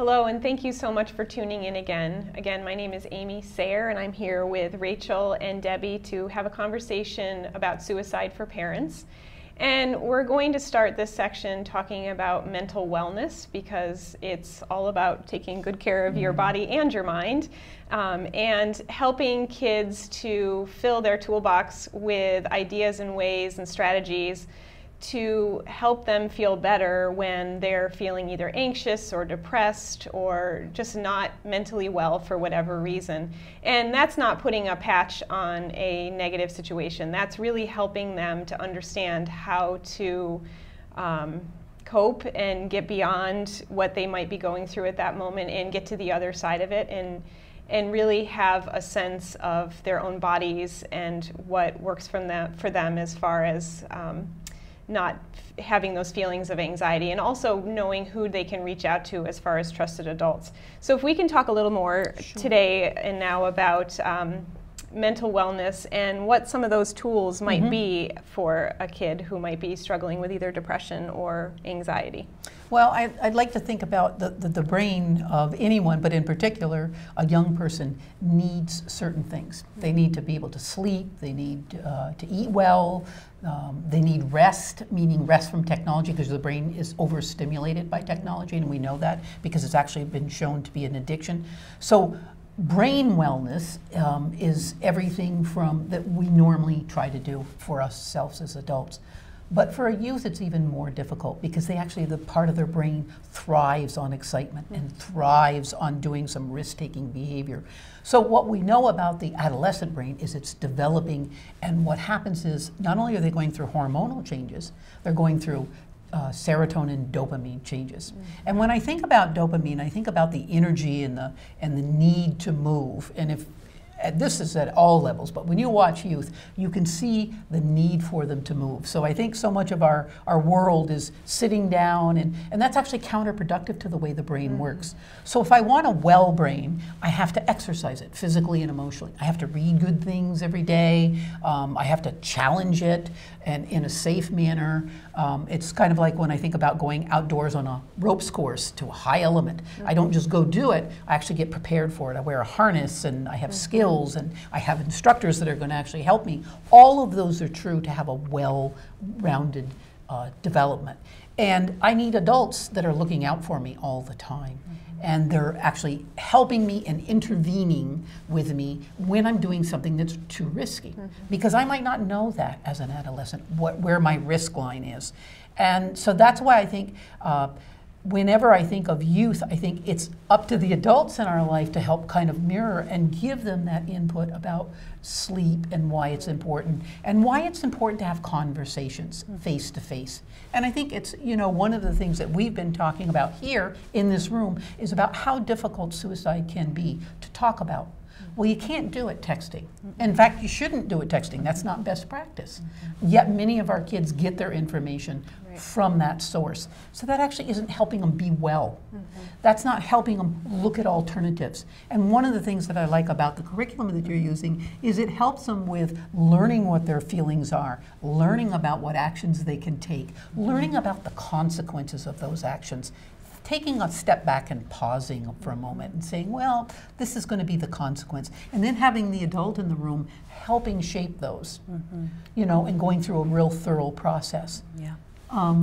Hello, and thank you so much for tuning in again. Again, my name is Amy Sayre, and I'm here with Rachel and Debbie to have a conversation about suicide for parents. And we're going to start this section talking about mental wellness, because it's all about taking good care of your body and your mind, and helping kids to fill their toolbox with ideas and ways and strategies to help them feel better when they're feeling either anxious or depressed or just not mentally well for whatever reason. And that's not putting a patch on a negative situation. That's really helping them to understand how to cope and get beyond what they might be going through at that moment and get to the other side of it, and really have a sense of their own bodies and what works for them as far as not having those feelings of anxiety, and also knowing who they can reach out to as far as trusted adults. So if we can talk a little more today and now about mental wellness and what some of those tools might be for a kid who might be struggling with either depression or anxiety. Well, I'd like to think about the brain of anyone, but in particular, a young person needs certain things. They need to be able to sleep, they need to eat well, they need rest, meaning rest from technology, because the brain is overstimulated by technology, and we know that because it's actually been shown to be an addiction. So brain wellness is everything from that we normally try to do for ourselves as adults. But for a youth, it's even more difficult, because the part of their brain thrives on excitement and thrives on doing some risk-taking behavior. So what we know about the adolescent brain is it's developing, and what happens is not only are they going through hormonal changes, they're going through serotonin, dopamine changes. And when I think about dopamine, I think about the energy and the need to move. And this is at all levels, but when you watch youth, you can see the need for them to move. So I think so much of our world is sitting down, and that's actually counterproductive to the way the brain works. So if I want a well brain, I have to exercise it physically and emotionally. I have to read good things every day. I have to challenge it, and in a safe manner. It's kind of like when I think about going outdoors on a ropes course to a high element. I don't just go do it, I actually get prepared for it. I wear a harness, and I have skills, and I have instructors that are going to actually help me. All of those are true to have a well-rounded development. And I need adults that are looking out for me all the time. And they're actually helping me and intervening with me when I'm doing something that's too risky. Because I might not know that as an adolescent, where my risk line is. And so that's why I think whenever I think of youth, I think it's up to the adults in our life to help kind of mirror and give them that input about sleep and why it's important, and why it's important to have conversations face to face. And I think it's, one of the things that we've been talking about here in this room is about how difficult suicide can be to talk about. Well, you can't do it texting. In fact, you shouldn't do it texting. That's not best practice. Yet many of our kids get their information from that source. So that actually isn't helping them be well. That's not helping them look at alternatives. And one of the things that I like about the curriculum that you're using is it helps them with learning what their feelings are, learning about what actions they can take, learning about the consequences of those actions, taking a step back and pausing for a moment and saying, well, this is going to be the consequence. And then having the adult in the room helping shape those, and going through a real thorough process.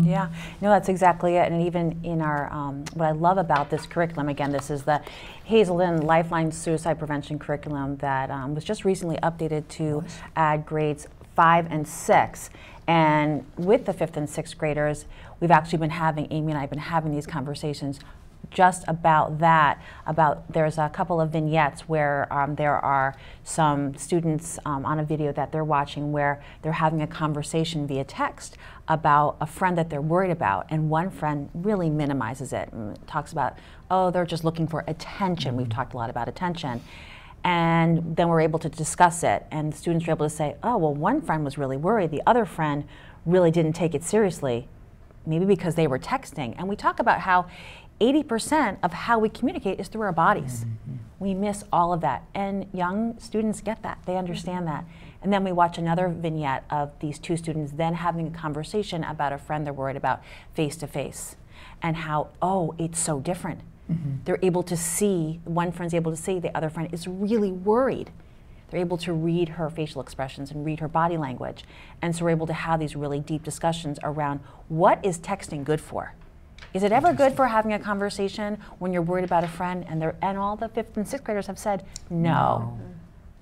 Yeah, no, that's exactly it. And even in our, what I love about this curriculum, again, this is the Hazelden Lifeline suicide prevention curriculum that was just recently updated to add grades 5 and 6. And with the 5th and 6th graders, we've actually been having, Amy and I have been having these conversations just about that, there's a couple of vignettes where there are some students on a video that they're watching where they're having a conversation via text about a friend that they're worried about, and one friend really minimizes it and talks about, oh, they're just looking for attention. We've talked a lot about attention. And then we're able to discuss it, and the students were able to say, oh, well, one friend was really worried, the other friend really didn't take it seriously, maybe because they were texting. And we talk about how 80% of how we communicate is through our bodies. We miss all of that, and young students get that, they understand that. And then we watch another vignette of these two students then having a conversation about a friend they're worried about face to face, and how, oh, it's so different. They're able to see, one friend's able to see, the other friend is really worried. They're able to read her facial expressions and read her body language. And so we're able to have these really deep discussions around what is texting good for? Is it ever good for having a conversation when you're worried about a friend? And all the 5th and 6th graders have said, no,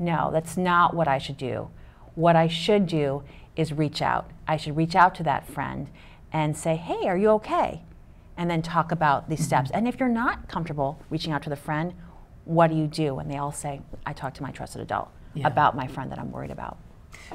that's not what I should do. What I should do is reach out. I should reach out to that friend and say, hey, are you okay? And then talk about these steps. And if you're not comfortable reaching out to the friend, what do you do? And they all say, I talk to my trusted adult about my friend that I'm worried about.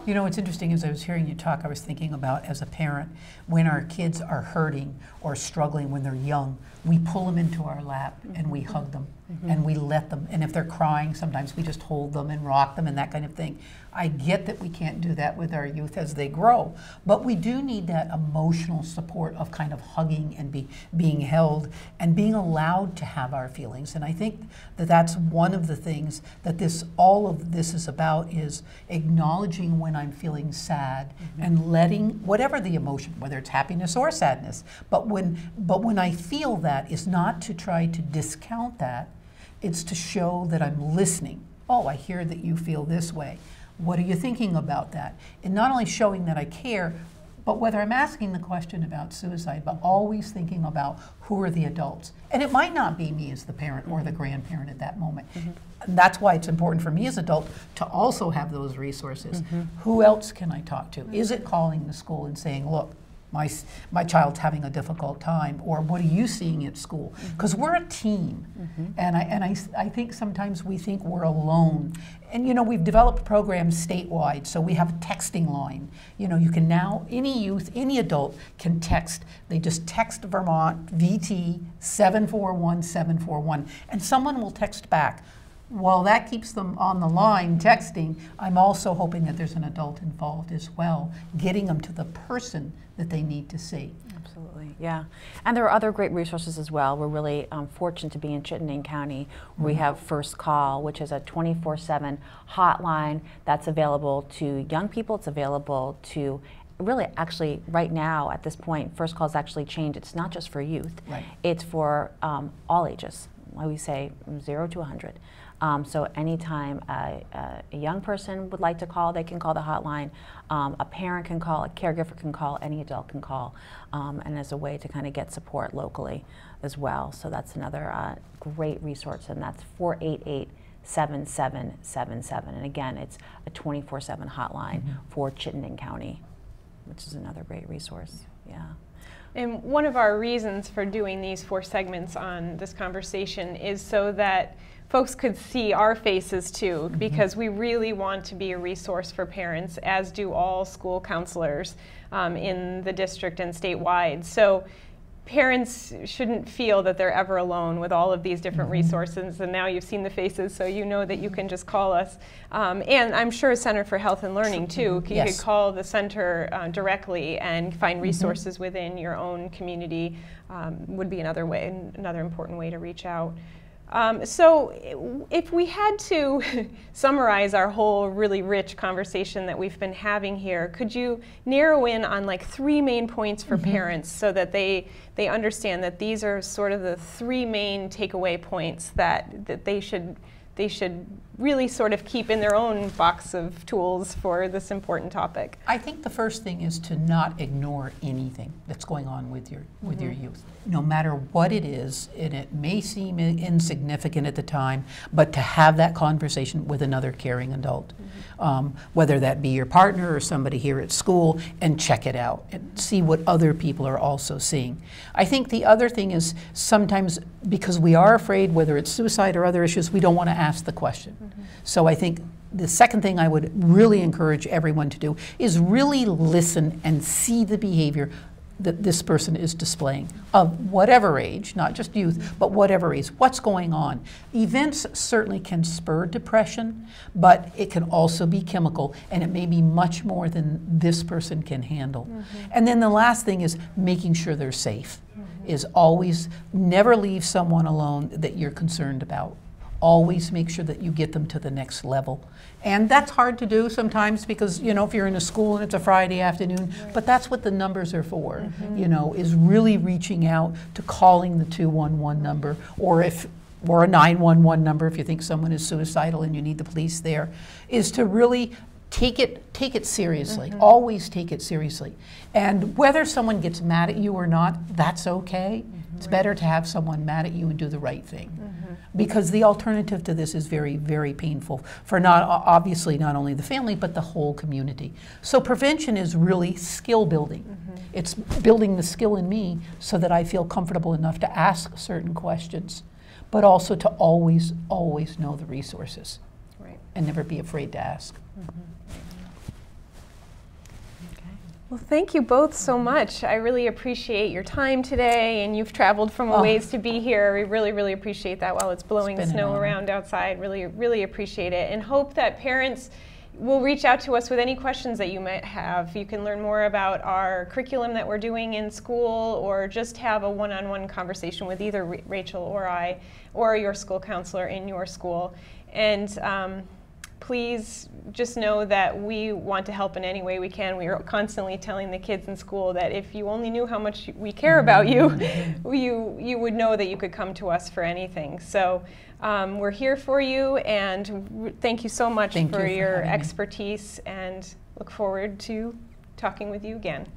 You know, what's interesting as I was hearing you talk, I was thinking about, as a parent, when our kids are hurting or struggling when they're young, we pull them into our lap and we hug them and we let them. And if they're crying, sometimes we just hold them and rock them and that kind of thing. I get that we can't do that with our youth as they grow, but we do need that emotional support of kind of hugging and being held and being allowed to have our feelings. And I think that that's one of the things that all of this is about, is acknowledging when I'm feeling sad and letting whatever the emotion, whether it's happiness or sadness, but when I feel that, is not to try to discount that. It's to show that I'm listening. Oh, I hear that you feel this way. What are you thinking about that? And not only showing that I care, but whether I'm asking the question about suicide, but always thinking about who are the adults. And it might not be me as the parent or the grandparent at that moment. And that's why it's important for me as an adult to also have those resources. Who else can I talk to? Is it calling the school and saying, look, my child's having a difficult time, or what are you seeing at school? Because we're a team, and I think sometimes we think we're alone. And you know, we've developed programs statewide, so we have a texting line. You know, you can now, any youth, any adult can text. They just text Vermont, VT 741-741, and someone will text back. While that keeps them on the line texting, I'm also hoping that there's an adult involved as well, getting them to the person that they need to see. Absolutely, yeah. And there are other great resources as well. We're really fortunate to be in Chittenden County. We have First Call, which is a 24/7 hotline that's available to young people. It's available to really, actually, right now, at this point, First Call's actually changed. It's not just for youth. Right. It's for all ages. Like we say, 0 to 100. So anytime a young person would like to call, they can call the hotline. A parent can call, a caregiver can call, any adult can call, and as a way to kind of get support locally as well. So that's another great resource, and that's 488-7777. And again, it's a 24/7 hotline for Chittenden County, which is another great resource. Yeah. And one of our reasons for doing these 4 segments on this conversation is so that folks could see our faces too, because we really want to be a resource for parents, as do all school counselors in the district and statewide. So parents shouldn't feel that they're ever alone with all of these different resources, and now you've seen the faces, so you know that you can just call us. And I'm sure Center for Health and Learning too. You could call the center directly and find resources within your own community. Would be another important way to reach out. So if we had to summarize our whole really rich conversation that we've been having here, could you narrow in on like 3 main points for parents so that they understand that these are sort of the 3 main takeaway points that they should really sort of keep in their own box of tools for this important topic? I think the first thing is to not ignore anything that's going on with your youth. No matter what it is, and it may seem insignificant at the time, but to have that conversation with another caring adult, whether that be your partner or somebody here at school, and check it out and see what other people are also seeing. I think the other thing is sometimes, because we are afraid, whether it's suicide or other issues, we don't want to ask the question. So I think the second thing I would really encourage everyone to do is really listen and see the behavior that this person is displaying, of whatever age, not just youth, but whatever age. What's going on? Events certainly can spur depression, but it can also be chemical, and it may be much more than this person can handle. And then the last thing is making sure they're safe. Is always never leave someone alone that you're concerned about. always make sure that you get them to the next level. And that's hard to do sometimes because, you know, if you're in a school and it's a Friday afternoon, but that's what the numbers are for, you know, is really reaching out to calling the 211 number, or a 911 number if you think someone is suicidal and you need the police there, is to really take it seriously. Always take it seriously. And whether someone gets mad at you or not, that's okay. It's better to have someone mad at you and do the right thing. Because the alternative to this is very, very painful for obviously not only the family, but the whole community. So prevention is really skill building. It's building the skill in me so that I feel comfortable enough to ask certain questions, but also to always, always know the resources. And never be afraid to ask. Well, thank you both so much. I really appreciate your time today, and you've traveled from a ways to be here. We really, really appreciate that while it's blowing snow around outside. Really, really appreciate it, and hope that parents will reach out to us with any questions that you might have. You can learn more about our curriculum that we're doing in school, or just have a one-on-one conversation with either Rachel or I, or your school counselor in your school. And please just know that we want to help in any way we can. We are constantly telling the kids in school that if you only knew how much we care about you, you would know that you could come to us for anything. So we're here for you, and thank you so much for your expertise, and look forward to talking with you again.